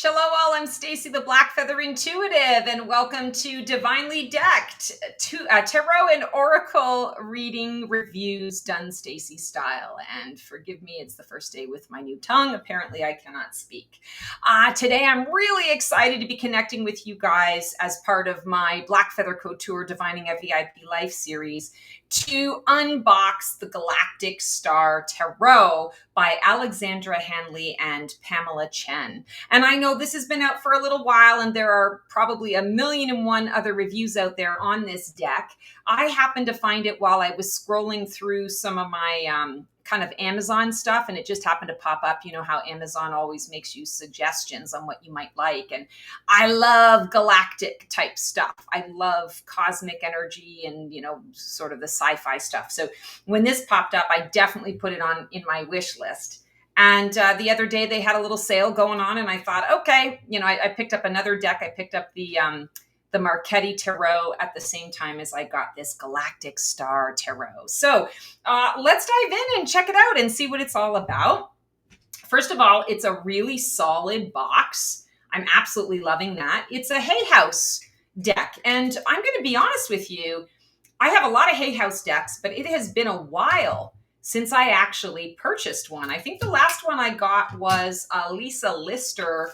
Hello all, I'm Stacy the Black Feather Intuitive, and welcome to Divinely Decked, Tarot and Oracle reading reviews done Stacy style. And forgive me, it's the first day with my new tongue. Apparently I cannot speak. Today I'm really excited to be connecting with you guys as part of my Black Feather Couture Divining a VIP Life series to unbox the Galactic Star Tarot by Alexandra Hanley and Pamela Chen. And I know this has been out for a little while, and there are probably 1,000,001 other reviews out there on this deck. I happened to find it while I was scrolling through some of my kind of Amazon stuff, and it just happened to pop up. You know how Amazon always makes you suggestions on what you might like. And I love galactic type stuff. I love cosmic energy and, sort of the sci-fi stuff. So when this popped up, I definitely put it on in my wish list. And the other day they had a little sale going on, and I thought, okay, I picked up another deck. I picked up the Marchetti Tarot at the same time as I got this Galactic Star Tarot. So let's dive in and check it out and see what it's all about. First of all, it's a really solid box. I'm absolutely loving that. It's a Hay House deck. And I'm going to be honest with you, I have a lot of Hay House decks, but it has been a while since I actually purchased one. I think the last one I got was Lisa Lister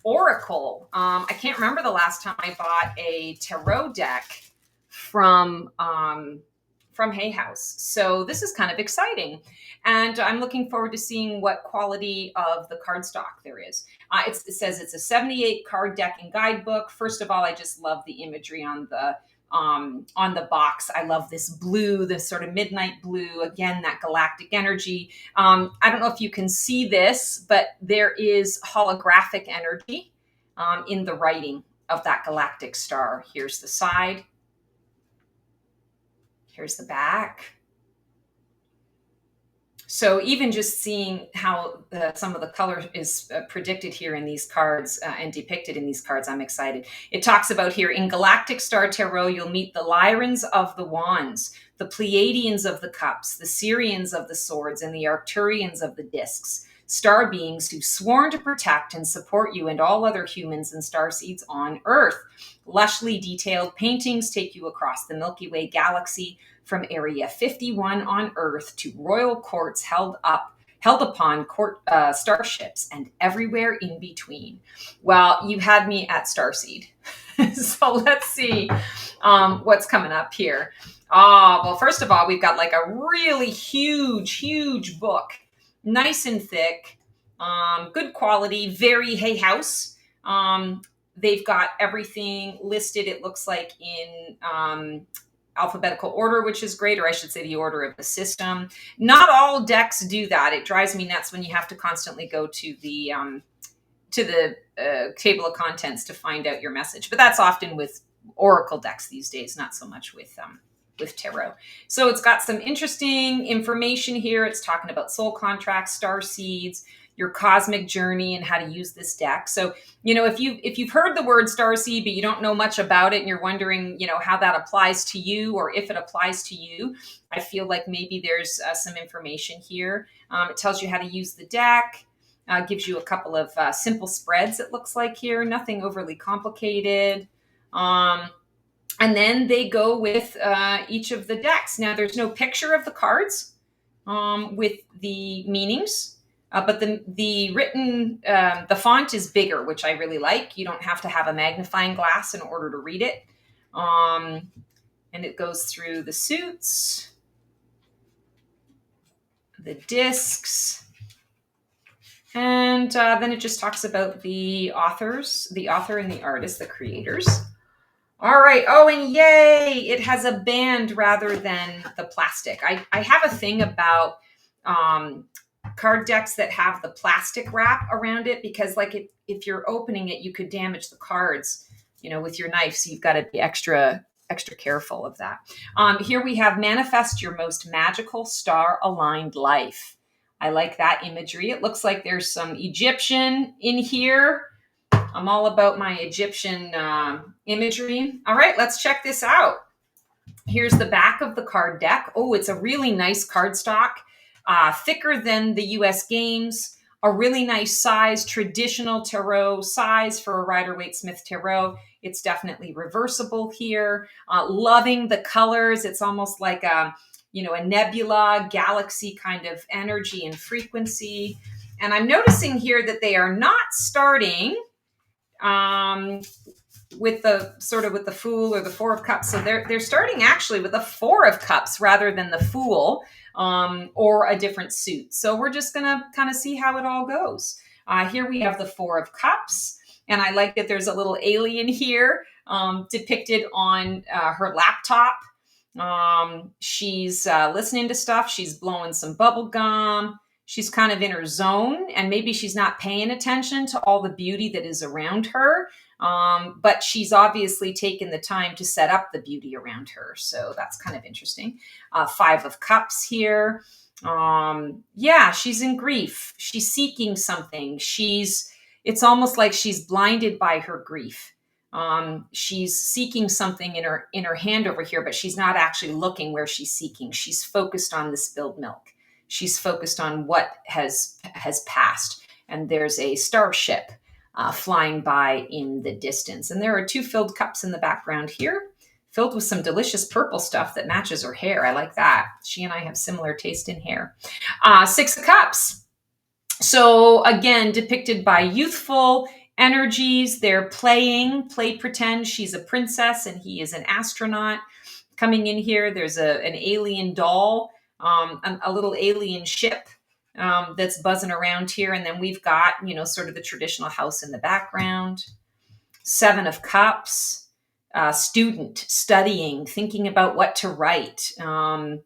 Oracle. I can't remember the last time I bought a tarot deck from Hay House. So this is kind of exciting. And I'm looking forward to seeing what quality of the cardstock there is. It says it's a 78 card deck and guidebook. First of all, I just love the imagery on the box. I love this blue, this sort of midnight blue, again, that galactic energy. I don't know if you can see this, but there is holographic energy in the writing of that galactic star. Here's the side. Here's the back. So even just seeing how some of the color is predicted here in these cards and depicted in these cards, I'm excited. It talks about here, in Galactic Star Tarot, you'll meet the Lyrans of the Wands, the Pleiadians of the Cups, the Syrians of the Swords, and the Arcturians of the Discs, star beings who've sworn to protect and support you and all other humans and starseeds on Earth. Lushly detailed paintings take you across the Milky Way galaxy, from Area 51 on Earth to royal courts held upon starships and everywhere in between. Well, you had me at Starseed. So let's see what's coming up here. Well, first of all, we've got like a really huge book. Nice and thick, good quality, very Hay House. They've got everything listed, it looks like, in alphabetical order, which is great, or I should say the order of the system. Not all decks do that. It drives me nuts when you have to constantly go to the table of contents to find out your message. But that's often with Oracle decks these days, not so much with tarot. So it's got some interesting information here. It's talking about soul contracts, star seeds, your cosmic journey, and how to use this deck. So, if you've heard the word starseed, but you don't know much about it and you're wondering, how that applies to you or if it applies to you, I feel like maybe there's some information here. It tells you how to use the deck, gives you a couple of simple spreads, it looks like here, nothing overly complicated. And then they go with each of the decks. Now, there's no picture of the cards with the meanings. But the written, the font is bigger, which I really like. You don't have to have a magnifying glass in order to read it. And it goes through the suits, the discs, and then it just talks about the authors, the author and the artist, the creators. All right. Oh, and yay, it has a band rather than the plastic. I have a thing about card decks that have the plastic wrap around it, because if you're opening it, you could damage the cards, with your knife. So you've got to be extra careful of that. Here we have manifest your most magical star aligned life. I like that imagery. It looks like there's some Egyptian in here. I'm all about my Egyptian imagery. All right, let's check this out. Here's the back of the card deck. Oh, it's a really nice cardstock. Thicker than the US Games. a really nice size, traditional tarot size for a Rider-Waite-Smith tarot. It's definitely reversible here. Loving the colors. It's almost like a nebula, galaxy kind of energy and frequency. And I'm noticing here that they are not starting with the Fool or the Four of Cups. So they're starting actually with the Four of Cups rather than the Fool, or a different suit. So we're just gonna kind of see how it all goes. Here we have the Four of Cups, and I like that there's a little alien here depicted on her laptop. She's listening to stuff. She's blowing some bubble gum. She's kind of in her zone, and maybe she's not paying attention to all the beauty that is around her. But she's obviously taken the time to set up the beauty around her. So that's kind of interesting. Five of Cups here. Yeah, she's in grief. She's seeking something. It's almost like she's blinded by her grief. She's seeking something in her hand over here, but she's not actually looking where she's seeking. She's focused on the spilled milk. She's focused on what has passed. And there's a starship flying by in the distance. And there are two filled cups in the background here, filled with some delicious purple stuff that matches her hair. I like that. She and I have similar taste in hair. Six of Cups. So again, depicted by youthful energies. They're play pretend. She's a princess and he is an astronaut. Coming in here, there's an alien doll, a little alien ship that's buzzing around here. And then we've got, sort of the traditional house in the background. Seven of Cups, student, studying, thinking about what to write. And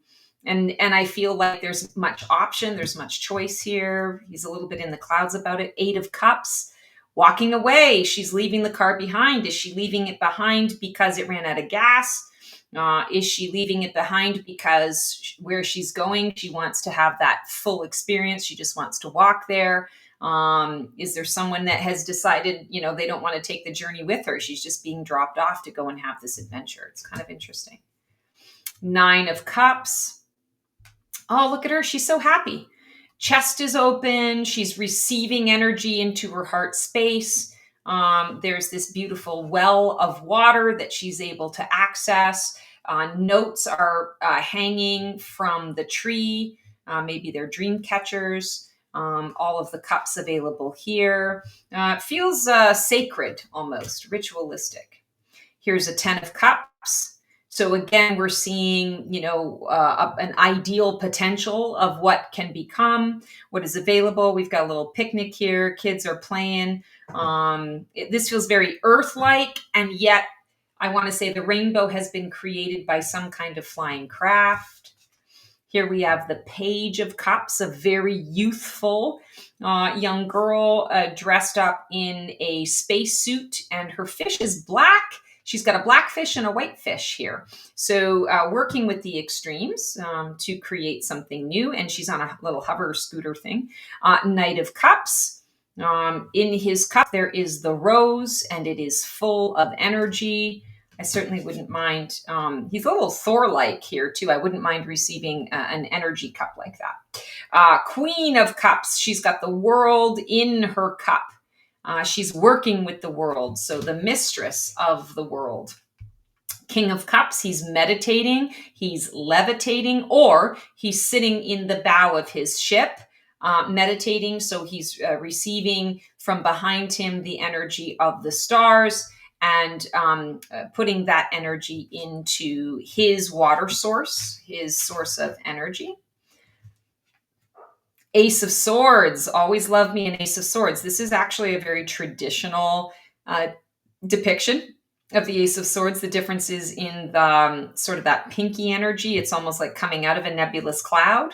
I feel like there's much option. There's much choice here. He's a little bit in the clouds about it. Eight of Cups, walking away. She's leaving the car behind. Is she leaving it behind because it ran out of gas? Is she leaving it behind because where she's going, she wants to have that full experience? She just wants to walk there. Is there someone that has decided, they don't want to take the journey with her? She's just being dropped off to go and have this adventure. It's kind of interesting. Nine of Cups. Oh, look at her. She's so happy. Chest is open. She's receiving energy into her heart space. There's this beautiful well of water that she's able to access. Notes are hanging from the tree. Maybe they're dream catchers. All of the cups available here. It feels sacred, almost ritualistic. Here's a 10 of Cups. So again, we're seeing, an ideal potential of what can become, what is available. We've got a little picnic here. Kids are playing. This feels very Earth-like, and yet I want to say the rainbow has been created by some kind of flying craft. Here we have the Page of Cups, a very youthful young girl dressed up in a spacesuit, and her fish is black. She's got a black fish and a white fish here. So working with the extremes to create something new. And she's on a little hover scooter thing. Knight of Cups. In his cup, there is the rose, and it is full of energy. I certainly wouldn't mind. He's a little Thor-like here, too. I wouldn't mind receiving an energy cup like that. Queen of Cups. She's got the world in her cup. She's working with the world, so the mistress of the world. King of Cups, he's meditating, he's levitating, or he's sitting in the bow of his ship, meditating, so he's receiving from behind him the energy of the stars and putting that energy into his water source, his source of energy. Ace of Swords. Always love me an Ace of Swords. This is actually a very traditional depiction of the Ace of Swords. The difference is in the sort of that pinky energy. It's almost like coming out of a nebulous cloud.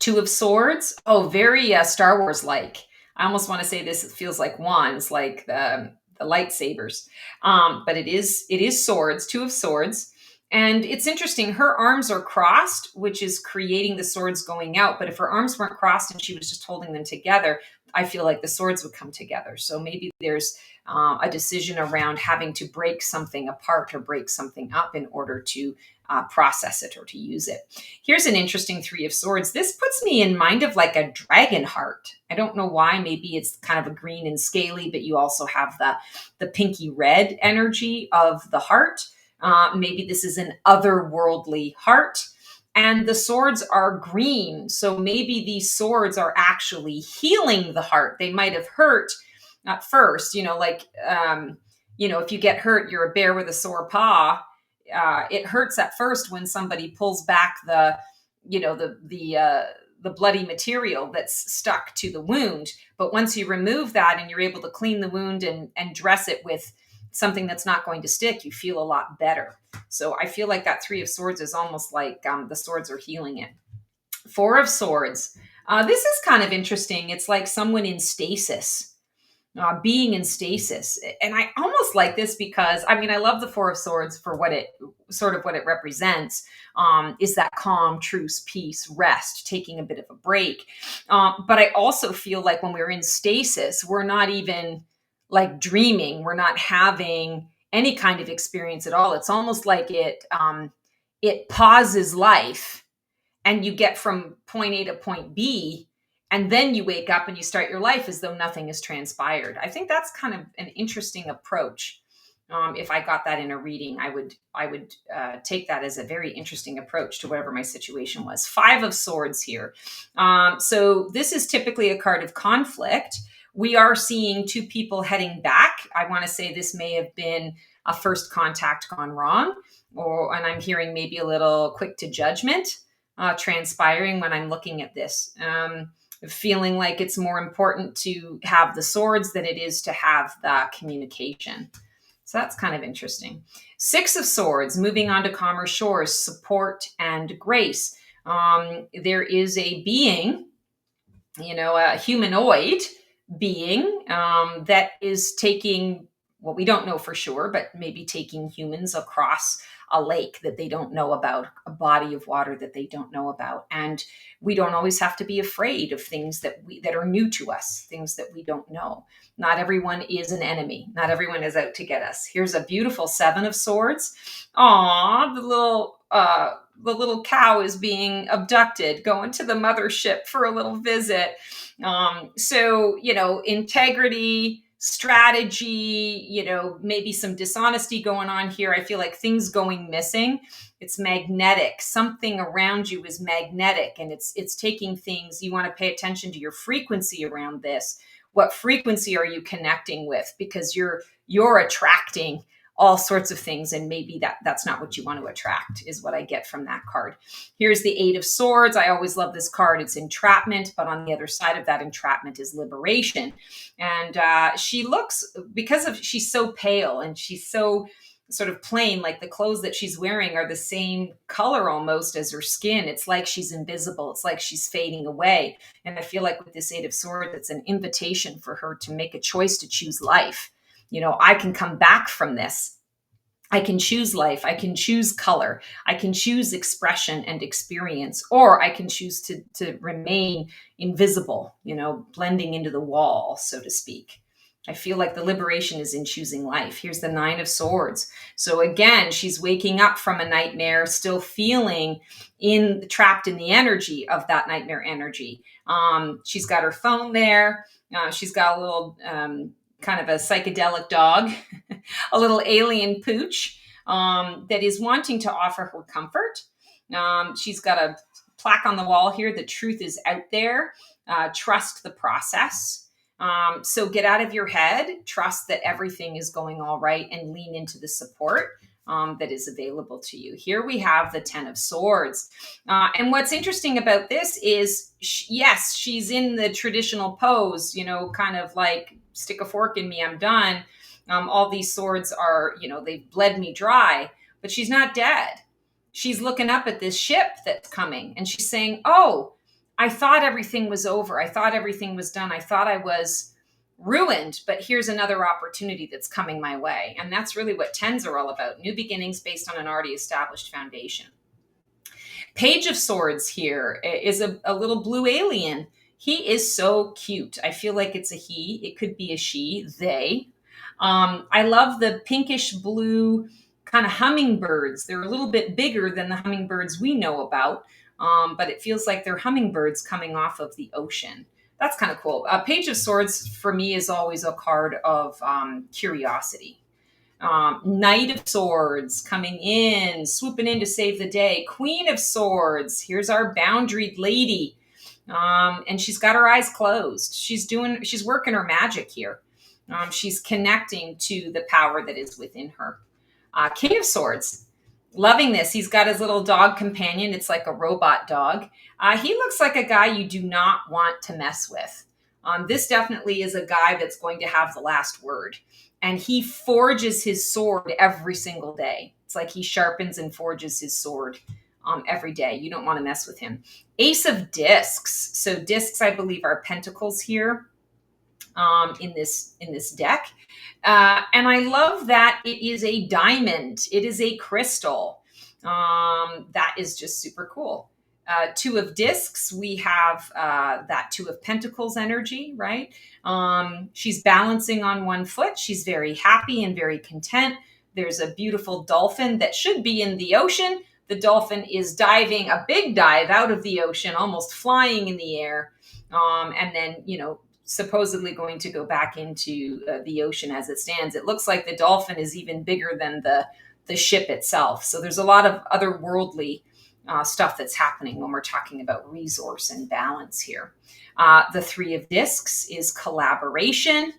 Two of Swords. Oh, very Star Wars-like. I almost want to say this feels like wands, like the lightsabers. But it is swords, Two of Swords. And it's interesting, her arms are crossed, which is creating the swords going out. But if her arms weren't crossed and she was just holding them together, I feel like the swords would come together. So maybe there's a decision around having to break something apart or break something up in order to process it or to use it. Here's an interesting Three of Swords. This puts me in mind of like a dragon heart. I don't know why. Maybe it's kind of a green and scaly, but you also have the pinky red energy of the heart. Maybe this is an otherworldly heart. And the swords are green. So maybe these swords are actually healing the heart. They might have hurt at first, if you get hurt, you're a bear with a sore paw. It hurts at first when somebody pulls back the bloody material that's stuck to the wound. But once you remove that and you're able to clean the wound and dress it with something that's not going to stick, you feel a lot better. So I feel like that Three of Swords is almost like the swords are healing it. Four of Swords. This is kind of interesting. It's like someone in stasis. Being in stasis. And I almost like this because, I love the Four of Swords for what it represents, is that calm, truce, peace, rest, taking a bit of a break. But I also feel like when we're in stasis, we're not even like dreaming. We're not having any kind of experience at all. It's almost like it pauses life and you get from point A to point B. And then you wake up and you start your life as though nothing has transpired. I think that's kind of an interesting approach. If I got that in a reading, I would take that as a very interesting approach to whatever my situation was. Five of Swords here. So this is typically a card of conflict. We are seeing two people heading back. I want to say this may have been a first contact gone wrong, and I'm hearing maybe a little quick to judgment transpiring when I'm looking at this. Feeling like it's more important to have the swords than it is to have the communication. So that's kind of interesting. Six of Swords, moving on to calmer shores, support and grace. There is a being, a humanoid being that is taking, well, we don't know for sure, but maybe taking humans across a lake that they don't know about, a body of water that they don't know about. And we don't always have to be afraid of things that are new to us, things that we don't know. Not everyone is an enemy. Not everyone is out to get us. Here's a beautiful Seven of Swords. Aw, the little cow is being abducted, going to the mothership for a little visit. So, integrity, strategy, maybe some dishonesty going on here. I feel like things going missing. It's magnetic. Something around you is magnetic, and it's taking things. You want to pay attention to your frequency around this. What frequency are you connecting with? Because you're attracting all sorts of things, and maybe that's not what you want to attract, is what I get from that card. Here's the Eight of Swords. I always love this card. It's entrapment, but on the other side of that entrapment is liberation. And she looks, she's so pale and she's so sort of plain, like the clothes that she's wearing are the same color almost as her skin. It's like she's invisible. It's like she's fading away. And I feel like with this Eight of Swords, it's an invitation for her to make a choice to choose life. I can come back from this. I can choose life. I can choose color. I can choose expression and experience, or I can choose to remain invisible, blending into the wall, so to speak. I feel like the liberation is in choosing life. Here's the Nine of Swords. So again, she's waking up from a nightmare, still feeling trapped in the energy of that nightmare energy. She's got her phone there. She's got a little kind of a psychedelic dog, a little alien pooch that is wanting to offer her comfort. She's got a plaque on the wall here. The truth is out there. Trust the process. So get out of your head, trust that everything is going all right, and lean into the support that is available to you. Here we have the Ten of Swords. And what's interesting about this is, yes, she's in the traditional pose, kind of like stick a fork in me, I'm done. All these swords are, they've bled me dry, but she's not dead. She's looking up at this ship that's coming and she's saying, oh, I thought everything was over. I thought everything was done. I thought I was ruined, but here's another opportunity that's coming my way. And that's really what tens are all about. New beginnings based on an already established foundation. Page of Swords here is a little blue alien. He is so cute. I feel like it's a he. It could be a she, they. I love the pinkish blue kind of hummingbirds. They're a little bit bigger than the hummingbirds we know about, but it feels like they're hummingbirds coming off of the ocean. That's kind of cool. Page of Swords for me is always a card of curiosity. Knight of Swords coming in, swooping in to save the day. Queen of Swords. Here's our boundaried lady. And she's got her eyes closed. She's working her magic here. She's connecting to the power that is within her. King of Swords. Loving this. He's got his little dog companion. It's like a robot dog. He looks like a guy you do not want to mess with. This definitely is a guy that's going to have the last word. And he forges his sword every single day. It's like he sharpens and forges his sword every day. You don't want to mess with him. Ace of Discs. So discs, I believe, are pentacles here in this deck. And I love that it is a diamond. It is a crystal. That is just super cool. Two of Discs, we have that Two of Pentacles energy, right? She's balancing on one foot. She's very happy and very content. There's a beautiful dolphin that should be in the ocean. The dolphin is diving a big dive out of the ocean, almost flying in the air. And then, supposedly going to go back into the ocean as it stands. It looks like the dolphin is even bigger than the ship itself. So there's a lot of otherworldly stuff that's happening when we're talking about resource and balance here. The Three of Discs is collaboration.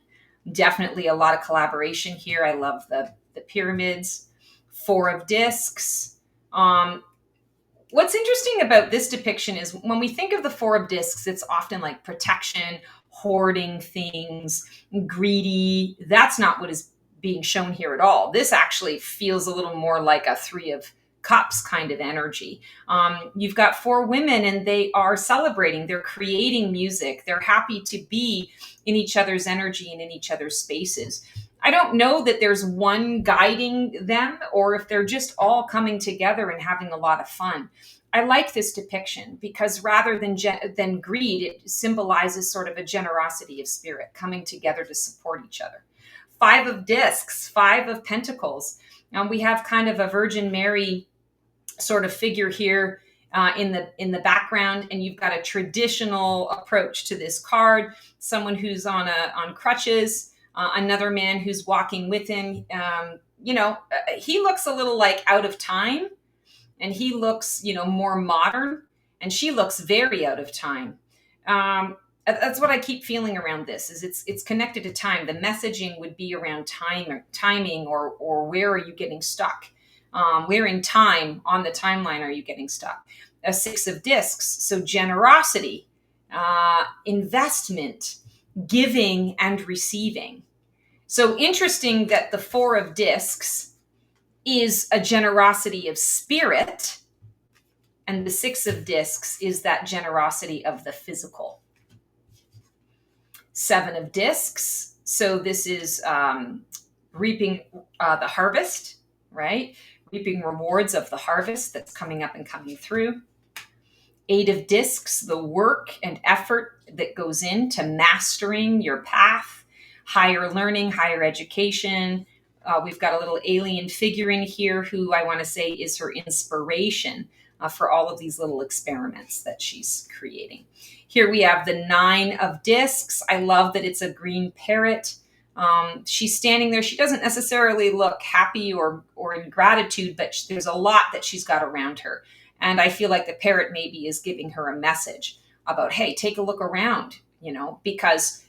Definitely a lot of collaboration here. I love the pyramids. Four of Discs. What's interesting about this depiction is when we think of the Four of Discs, it's often like protection, hoarding things, greedy. That's not what is being shown here at all. This actually feels a little more like a Three of Cups kind of energy. You've got four women and they are celebrating. They're creating music. They're happy to be in each other's energy and in each other's spaces. I don't know that there's one guiding them or if they're just all coming together and having a lot of fun. I like this depiction because rather than greed, it symbolizes sort of a generosity of spirit coming together to support each other. Five of Discs, Five of Pentacles. We have kind of a Virgin Mary sort of figure here in the background, and you've got a traditional approach to this card. Someone who's on crutches, another man who's walking with him. He looks a little like out of time. And he looks, more modern, and she looks very out of time. That's what I keep feeling around this. Is it's connected to time. The messaging would be around timing, or where are you getting stuck? Where in time on the timeline are you getting stuck? A Six of Discs, so generosity, investment, giving, and receiving. So interesting that the Four of Discs is a generosity of spirit, and the Six of Discs is that generosity of the physical. Seven of Discs, so this is reaping the harvest, right? Reaping rewards of the harvest that's coming up and coming through. Eight of Discs, the work and effort that goes into mastering your path, higher learning, higher education. We've got a little alien figurine here who I want to say is her inspiration for all of these little experiments that she's creating. Here we have the Nine of Discs. I love that it's a green parrot. She's standing there. She doesn't necessarily look happy or in gratitude, but there's a lot that she's got around her. And I feel like the parrot maybe is giving her a message about, hey, take a look around, because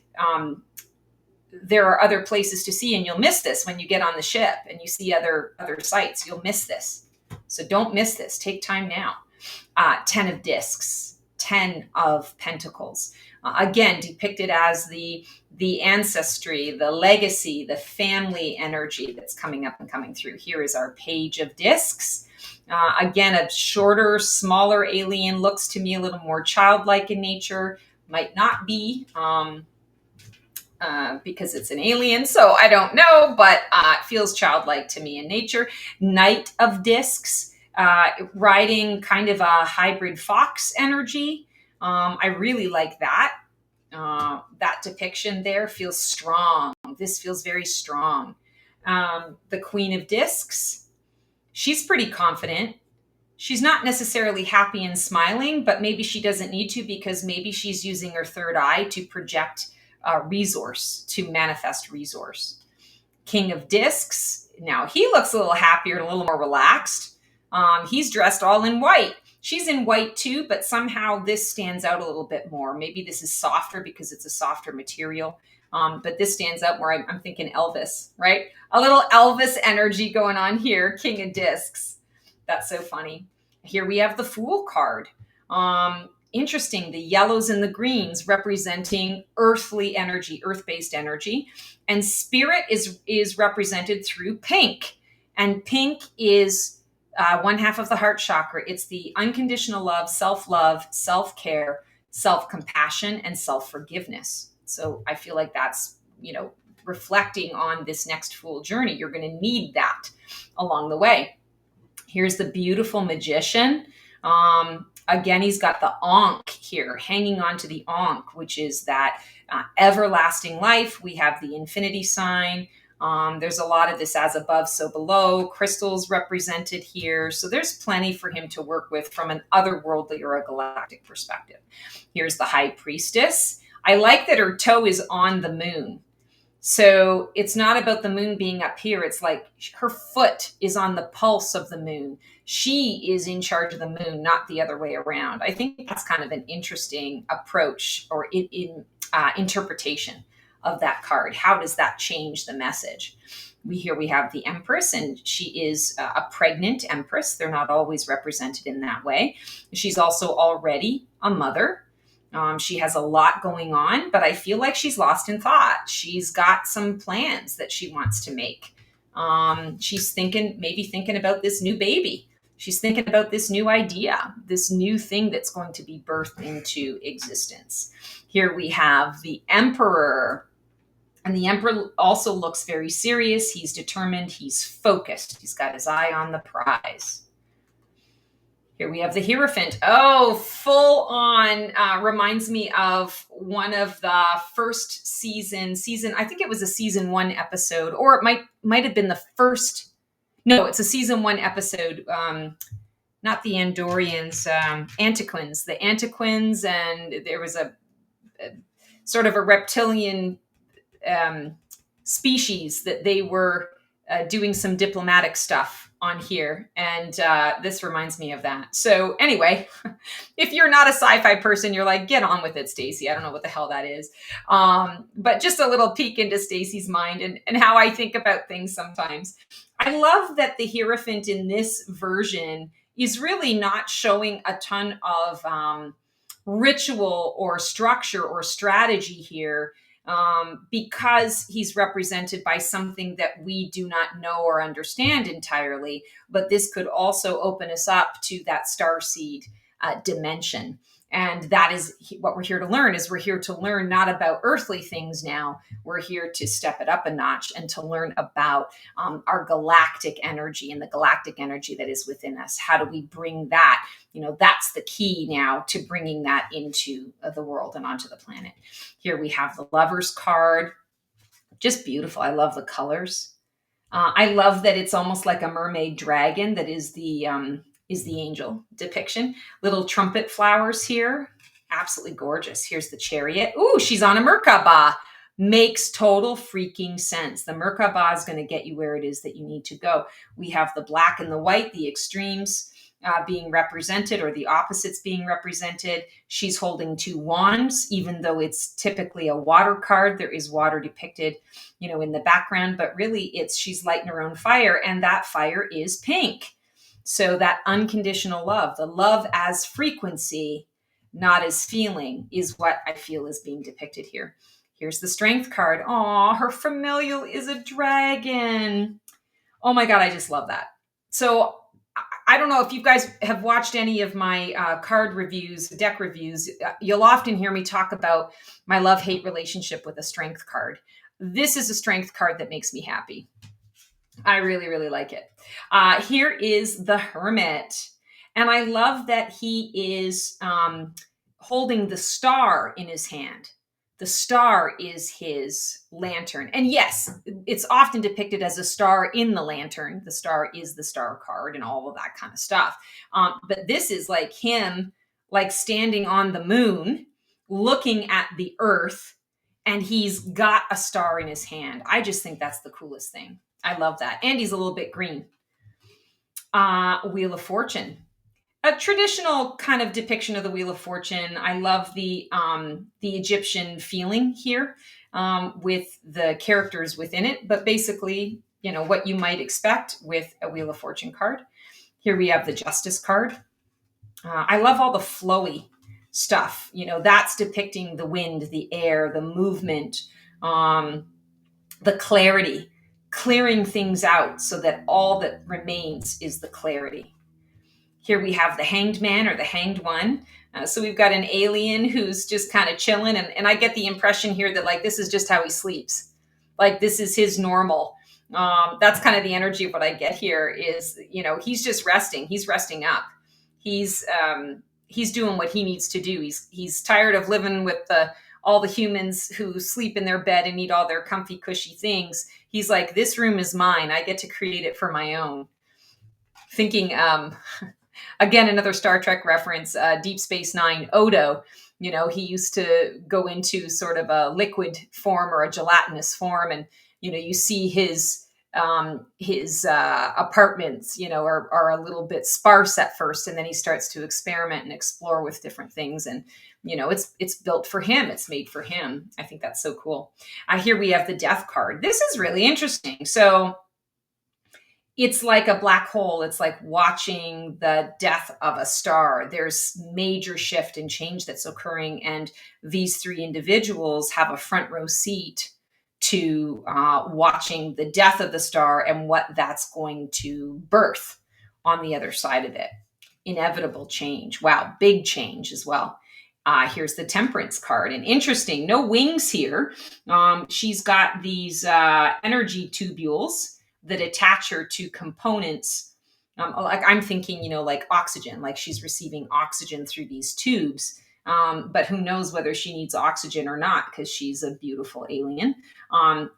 there are other places to see, and you'll miss this when you get on the ship and you see other sites. You'll miss this. So don't miss this. Take time now. 10 of Discs, 10 of Pentacles. Again, depicted as the ancestry, the legacy, the family energy that's coming up and coming through. Here is our Page of Discs. Again, a shorter, smaller alien, looks to me a little more childlike in nature. Might not be. Because it's an alien, so I don't know, but it feels childlike to me in nature. Knight of Discs, riding kind of a hybrid fox energy. I really like that. That depiction there feels strong. This feels very strong. The Queen of Discs, She's pretty confident. She's not necessarily happy and smiling, but maybe she doesn't need to because maybe she's using her third eye to project resource, to manifest resource. King of Discs. Now he looks a little happier and a little more relaxed. He's dressed all in white. She's in white too, but somehow this stands out a little bit more. Maybe this is softer because it's a softer material. But this stands out more. I'm thinking Elvis, right? A little Elvis energy going on here. King of Discs. That's so funny. Here we have the Fool card. Interesting. The yellows and the greens representing earthly energy, earth-based energy. And spirit is represented through pink. And pink is one half of the heart chakra. It's the unconditional love, self-care, self-compassion, and self-forgiveness. So I feel like that's, reflecting on this next Fool journey. You're going to need that along the way. Here's the beautiful Magician. Again, he's got the Ankh here, hanging on to the Ankh, which is that everlasting life. We have the infinity sign. There's a lot of this as above, so below. Crystals represented here. So there's plenty for him to work with from an otherworldly or a galactic perspective. Here's the High Priestess. I like that her toe is on the moon. So it's not about the moon being up here. It's like her foot is on the pulse of the moon. She is in charge of the moon, not the other way around. I think that's kind of an interesting approach or interpretation of that card. How does that change the message? Here we have the Empress, and she is a pregnant Empress. They're not always represented in that way. She's also already a mother. She has a lot going on, but I feel like she's lost in thought. She's got some plans that she wants to make. She's maybe thinking about this new baby. She's thinking about this new idea, this new thing that's going to be birthed into existence. Here we have the Emperor. And the Emperor also looks very serious. He's determined. He's focused. He's got his eye on the prize. Here we have the Hierophant. Oh, full on. Reminds me of one of the first season. I think it was a season 1 episode, or it might have been the first. No, it's a season 1 episode. Not the Andorians, Antiquins. The Antiquins, and there was a sort of a reptilian species that they were doing some diplomatic stuff on here. And this reminds me of that. So anyway, if you're not a sci-fi person, you're like, get on with it, Stacey. I don't know what the hell that is. But just a little peek into Stacey's mind and how I think about things sometimes. I love that the Hierophant in this version is really not showing a ton of ritual or structure or strategy here. Because he's represented by something that we do not know or understand entirely, but this could also open us up to that starseed dimension. And that is what we're here to learn. We're here to learn not about earthly things now. We're here to step it up a notch and to learn about our galactic energy and the galactic energy that is within us. How do we bring that? That's the key now to bringing that into the world and onto the planet. Here we have the Lover's card. Just beautiful. I love the colors. I love that it's almost like a mermaid dragon that is the angel depiction. Little trumpet flowers here. Absolutely gorgeous. Here's the Chariot. Ooh, she's on a Merkaba. Makes total freaking sense. The Merkaba is going to get you where it is that you need to go. We have the black and the white, the extremes being represented, or the opposites being represented. She's holding 2 wands, even though it's typically a water card. There is water depicted, in the background, but really she's lighting her own fire, and that fire is pink. So that unconditional love, the love as frequency, not as feeling, is what I feel is being depicted here. Here's the Strength card. Oh, her familial is a dragon. Oh my God, I just love that. So I don't know if you guys have watched any of my card reviews, deck reviews. You'll often hear me talk about my love-hate relationship with a Strength card. This is a Strength card that makes me happy. I really, really like it. Here is the Hermit. And I love that he is holding the star in his hand. The star is his lantern. And yes, it's often depicted as a star in the lantern. The star is the star card and all of that kind of stuff. But this is like him, like standing on the moon, looking at the earth, and he's got a star in his hand. I just think that's the coolest thing. I love that. And he's a little bit green. Wheel of Fortune, a traditional kind of depiction of the Wheel of Fortune. I love the Egyptian feeling here, with the characters within it, but basically, what you might expect with a Wheel of Fortune card. Here we have the Justice card. I love all the flowy stuff. That's depicting the wind, the air, the movement, the clarity, clearing things out so that all that remains is the clarity. Here we have the Hanged Man, or the Hanged One. So we've got an alien who's just kind of chilling. And I get the impression here that, like, this is just how he sleeps. Like, this is his normal. That's kind of the energy of what I get here is, he's just resting. He's resting up. He's doing what he needs to do. He's tired of living with all the humans who sleep in their bed and eat all their comfy, cushy things. He's like, this room is mine. I get to create it for my own. Thinking, again, another Star Trek reference, Deep Space Nine, Odo. He used to go into sort of a liquid form or a gelatinous form, and you see his apartments, are a little bit sparse at first, and then he starts to experiment and explore with different things, and it's built for him. It's made for him. I think that's so cool. Here we have the Death card. This is really interesting. So it's like a black hole. It's like watching the death of a star. There's major shift and change that's occurring, and these three individuals have a front row seat to watching the death of the star and what that's going to birth on the other side of it. Inevitable change. Wow, big change as well. Here's the Temperance card, and interesting, no wings here. She's got these energy tubules that attach her to components. Like I'm thinking, like oxygen, like she's receiving oxygen through these tubes. But who knows whether she needs oxygen or not, because she's a beautiful alien.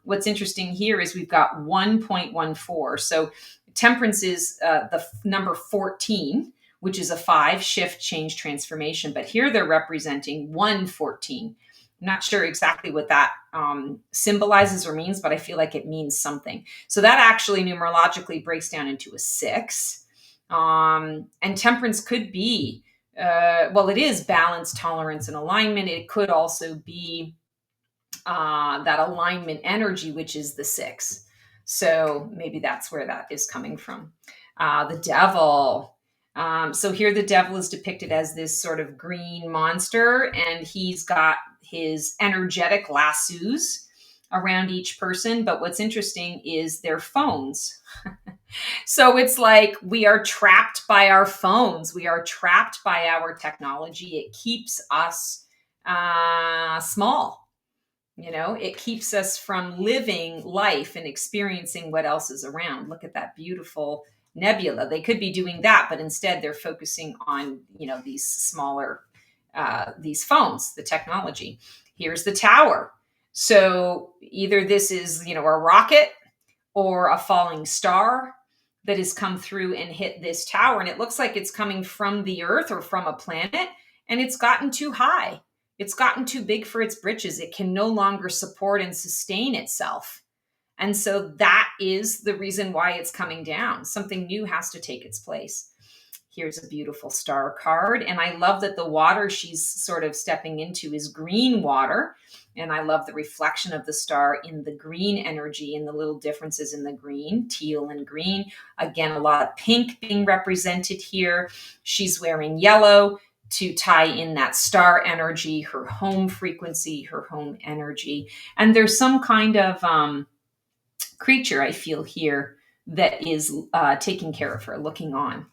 What's interesting here is we've got 1.14. So Temperance is the number 14, which is a 5 shift change transformation. But here they're representing 114. I'm not sure exactly what that symbolizes or means, but I feel like it means something. So that actually numerologically breaks down into a 6. And Temperance could be, it is balance, tolerance, and alignment. It could also be that alignment energy, which is the 6. So maybe that's where that is coming from. The Devil. So here the Devil is depicted as this sort of green monster, and he's got his energetic lassos around each person. But what's interesting is their phones. So it's like we are trapped by our phones. We are trapped by our technology. It keeps us small. It keeps us from living life and experiencing what else is around. Look at that beautiful nebula. They could be doing that, but instead they're focusing on, these smaller, these phones, the technology. Here's the Tower. So either this is, a rocket or a falling star that has come through and hit this tower. And it looks like it's coming from the Earth or from a planet, and it's gotten too high. It's gotten too big for its britches. It can no longer support and sustain itself. And so that is the reason why it's coming down. Something new has to take its place. Here's a beautiful star card. And I love that the water she's sort of stepping into is green water. And I love the reflection of the star in the green energy and the little differences in the green, teal and green. Again, a lot of pink being represented here. She's wearing yellow to tie in that star energy, her home frequency, her home energy. And there's some kind of creature I feel here that is taking care of her, looking on.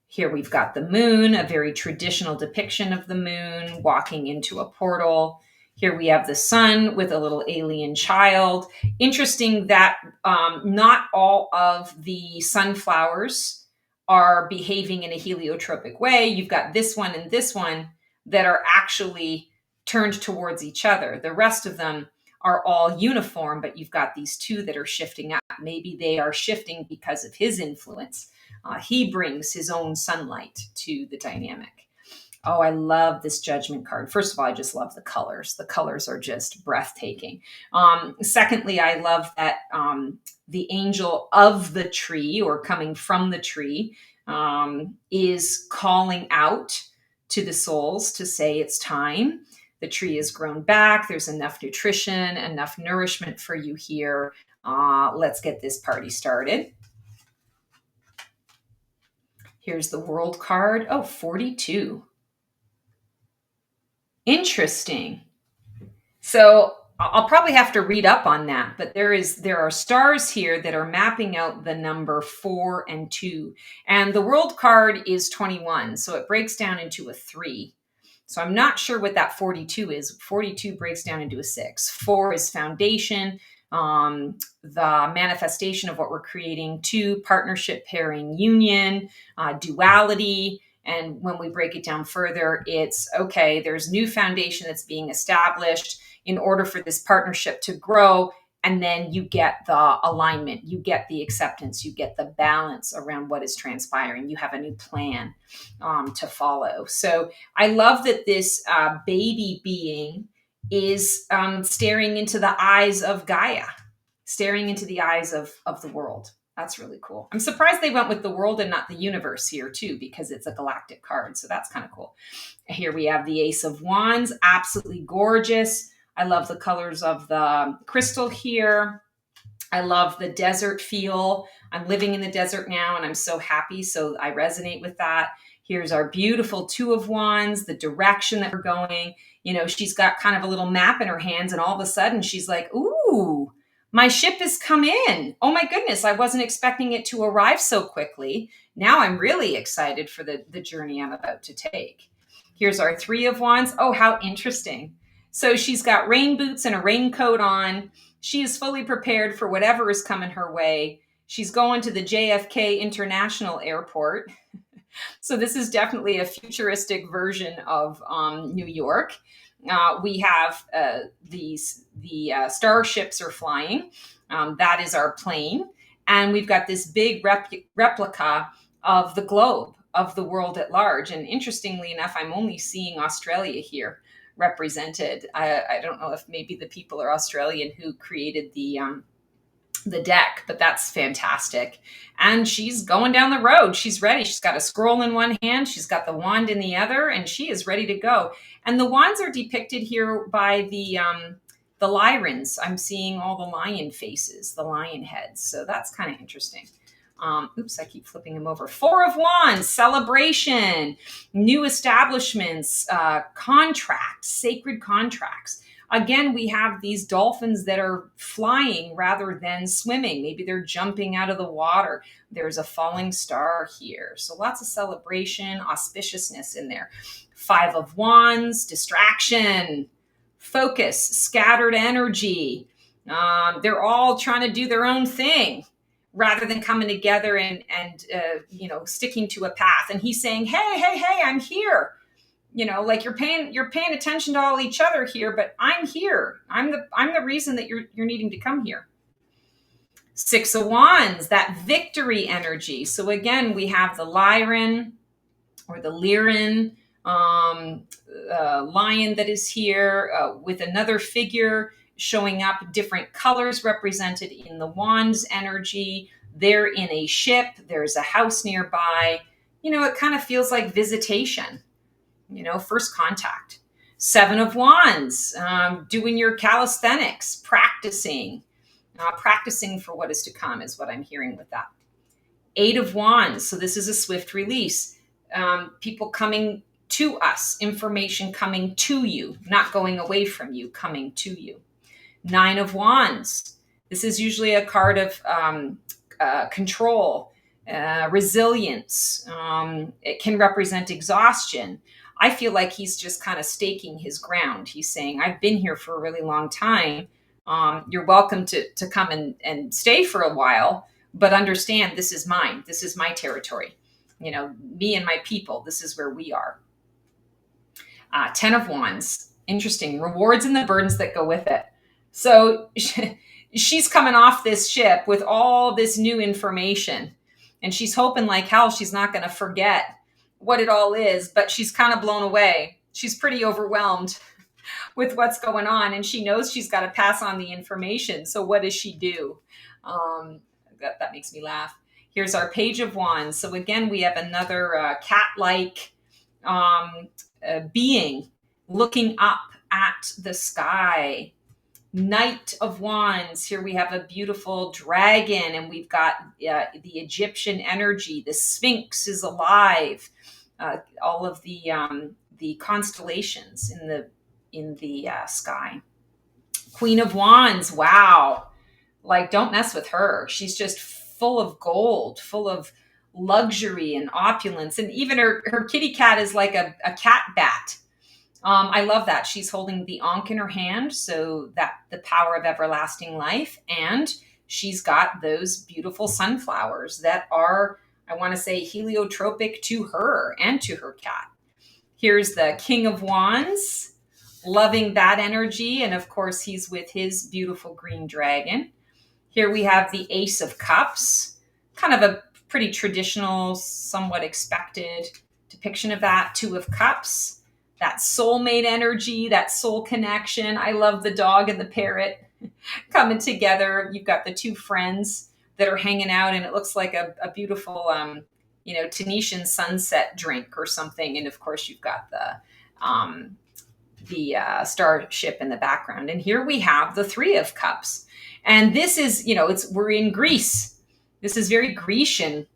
Here we've got the moon, a very traditional depiction of the moon walking into a portal. Here we have the sun with a little alien child. Interesting that not all of the sunflowers are behaving in a heliotropic way. You've got this one and this one that are actually turned towards each other. The rest of them are all uniform, but you've got these two that are shifting up. Maybe they are shifting because of his influence. He brings his own sunlight to the dynamic. Oh, I love this judgment card. First of all, I just love the colors. The colors are just breathtaking. Secondly, I love that the angel of the tree, or coming from the tree, is calling out to the souls to say it's time. The tree has grown back. There's enough nutrition, enough nourishment for you here. Let's get this party started. Here's the world card. Oh, 42. Interesting. So I'll probably have to read up on that, but there are stars here that are mapping out the number 4 and 2. And the world card is 21, so it breaks down into a 3. So I'm not sure what that 42 is. 42 breaks down into a 6. 4 is foundation, the manifestation of what we're creating. 2, partnership, pairing, union, duality. And when we break it down further, it's okay, there's new foundation that's being established in order for this partnership to grow. And then you get the alignment, you get the acceptance, you get the balance around what is transpiring. You have a new plan to follow. So I love that this baby being is staring into the eyes of Gaia, staring into the eyes of the world. That's really cool. I'm surprised they went with the world and not the universe here too, because it's a galactic card. So that's kind of cool. Here we have the Ace of Wands, absolutely gorgeous. I love the colors of the crystal here. I love the desert feel. I'm living in the desert now and I'm so happy. So I resonate with that. Here's our beautiful 2 of Wands, the direction that we're going. You know, she's got kind of a little map in her hands and all of a sudden she's like, ooh, my ship has come in. Oh my goodness, I wasn't expecting it to arrive so quickly. Now I'm really excited for the journey I'm about to take. Here's our 3 of Wands. Oh, how interesting. So she's got rain boots and a raincoat on. She is fully prepared for whatever is coming her way. She's going to the JFK International Airport. So this is definitely a futuristic version of New York. We have the starships are flying. That is our plane. And we've got this big replica of the globe, of the world at large. And interestingly enough, I'm only seeing Australia here represented. I don't know if maybe the people are Australian who created the deck, but that's fantastic. And she's going down the road. She's ready. She's got a scroll in one hand. She's got the wand in the other, and she is ready to go. And the wands are depicted here by the Lyrans. I'm seeing all the lion faces, the lion heads. So that's kind of interesting. Oops, I keep flipping them over. 4 of Wands, celebration, new establishments, contracts, sacred contracts. Again, we have these dolphins that are flying rather than swimming. Maybe they're jumping out of the water. There's a falling star here. So lots of celebration, auspiciousness in there. 5 of Wands, distraction, focus, scattered energy. They're all trying to do their own thing, rather than coming together and sticking to a path. And he's saying, hey, I'm here. You know, like you're paying attention to all each other here, but I'm here. I'm the reason that you're needing to come here. 6 of Wands, that victory energy. So again, we have the Lyran or the Lyran lion that is here with another figure showing up, different colors represented in the wands energy. They're in a ship. There's a house nearby. You know, it kind of feels like visitation, you know, first contact. 7 of Wands, doing your calisthenics, practicing for what is to come is what I'm hearing with that. 8 of Wands. So this is a swift release. People coming to us, information coming to you, not going away from you, coming to you. 9 of Wands. This is usually a card of control, resilience. It can represent exhaustion. I feel like he's just kind of staking his ground. He's saying, I've been here for a really long time. You're welcome to come and stay for a while, but understand this is mine. This is my territory. You know, me and my people, this is where we are. 10 of Wands. Interesting. Rewards and the burdens that go with it. So she's coming off this ship with all this new information, and she's hoping like hell she's not going to forget what it all is, but she's kind of blown away. She's pretty overwhelmed with what's going on, and she knows she's got to pass on the information. So what does she do? That makes me laugh. Here's our Page of Wands. So again, we have another cat-like being looking up at the sky. Knight of Wands. Here we have a beautiful dragon, and we've got the Egyptian energy. The Sphinx is alive. All of the constellations in the sky. Queen of Wands. Wow. Like, don't mess with her. She's just full of gold, full of luxury and opulence. And even her kitty cat is like a cat bat. I love that. She's holding the Ankh in her hand, so that the power of everlasting life. And she's got those beautiful sunflowers that are, I want to say, heliotropic to her and to her cat. Here's the King of Wands, loving that energy. And of course, he's with his beautiful green dragon. Here we have the Ace of Cups, kind of a pretty traditional, somewhat expected depiction of that. Two of Cups, that soulmate energy, that soul connection. I love the dog and the parrot coming together. You've got the two friends that are hanging out, and it looks like a beautiful, Tunisian sunset drink or something. And of course, you've got the starship in the background. And here we have the Three of Cups. And this is, we're in Greece. This is very Grecian.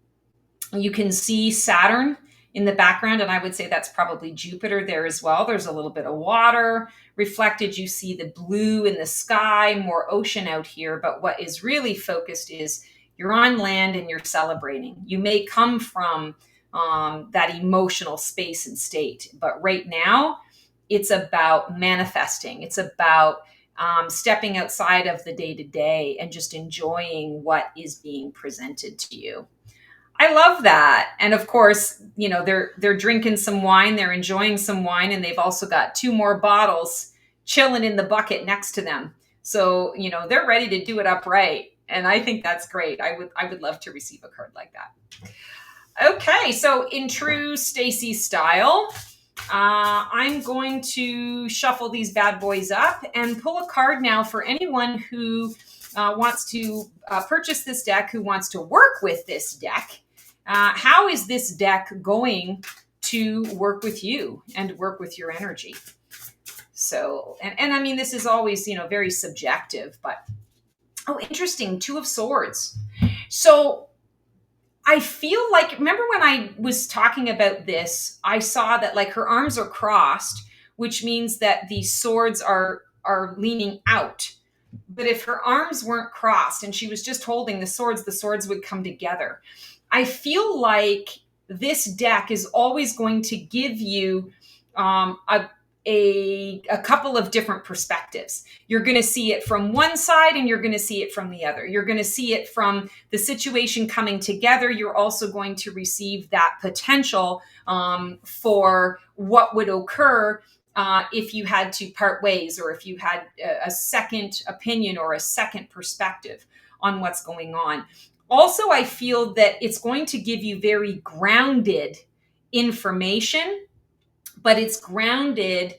You can see Saturn in the background, and I would say that's probably Jupiter there as well. There's a little bit of water reflected. You see the blue in the sky, more ocean out here. But what is really focused is you're on land and you're celebrating. You may come from that emotional space and state, but right now it's about manifesting. It's about stepping outside of the day-to-day and just enjoying what is being presented to you. I love that. And of course, they're drinking some wine, they're enjoying some wine, and they've also got two more bottles chilling in the bucket next to them. So, they're ready to do it upright. And I think that's great. I would love to receive a card like that. Okay, so in true Stacey style, I'm going to shuffle these bad boys up and pull a card now for anyone who wants to purchase this deck, who wants to work with this deck. How is this deck going to work with you and work with your energy? So, and I mean, this is always, very subjective, but, interesting. Two of Swords. So I feel like, remember when I was talking about this, I saw that like her arms are crossed, which means that the swords are leaning out. But if her arms weren't crossed and she was just holding the swords would come together. I feel like this deck is always going to give you a couple of different perspectives. You're going to see it from one side and you're going to see it from the other. You're going to see it from the situation coming together. You're also going to receive that potential for what would occur if you had to part ways, or if you had a second opinion or a second perspective on what's going on. Also, I feel that it's going to give you very grounded information, but it's grounded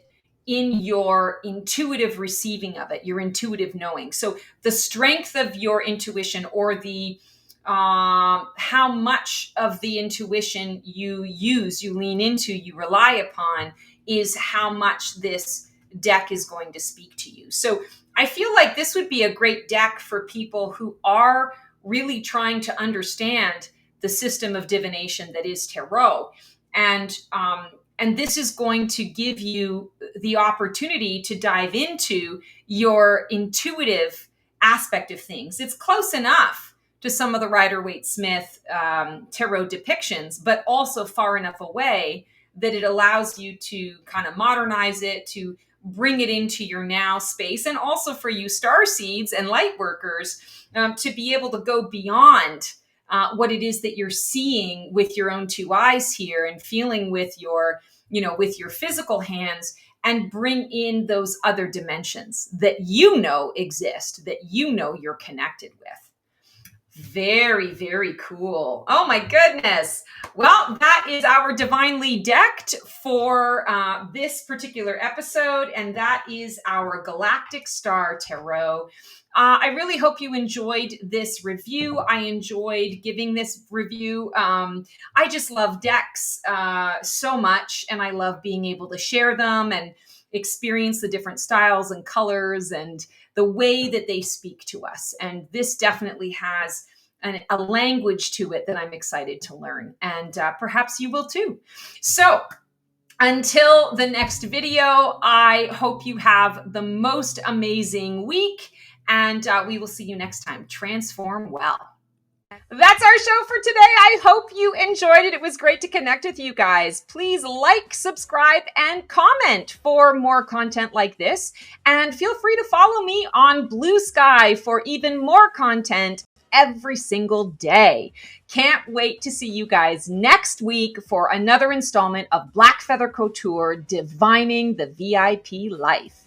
in your intuitive receiving of it, your intuitive knowing. So the strength of your intuition, or the how much of the intuition you use, you lean into, you rely upon, is how much this deck is going to speak to you. So I feel like this would be a great deck for people who are really trying to understand the system of divination that is tarot. And this is going to give you the opportunity to dive into your intuitive aspect of things. It's close enough to some of the Rider-Waite-Smith tarot depictions, but also far enough away that it allows you to kind of modernize it, to bring it into your now space, and also for you starseeds and light workers to be able to go beyond what it is that you're seeing with your own two eyes here, and feeling with your, with your physical hands, and bring in those other dimensions that you know exist, that you know you're connected with. Very, very cool. Oh my goodness. Well, that is our Divinely Decked for this particular episode, and that is our Galactic Star Tarot. I really hope you enjoyed this review. I enjoyed giving this review. I just love decks so much, and I love being able to share them and experience the different styles and colors and the way that they speak to us. And this definitely has a language to it that I'm excited to learn. And perhaps you will too. So until the next video, I hope you have the most amazing week. And we will see you next time. Transform well. That's our show for today. I hope you enjoyed it. It was great to connect with you guys. Please like, subscribe, and comment for more content like this. And feel free to follow me on Blue Sky for even more content every single day. Can't wait to see you guys next week for another installment of Black Feather Couture, Divining the VIP Life.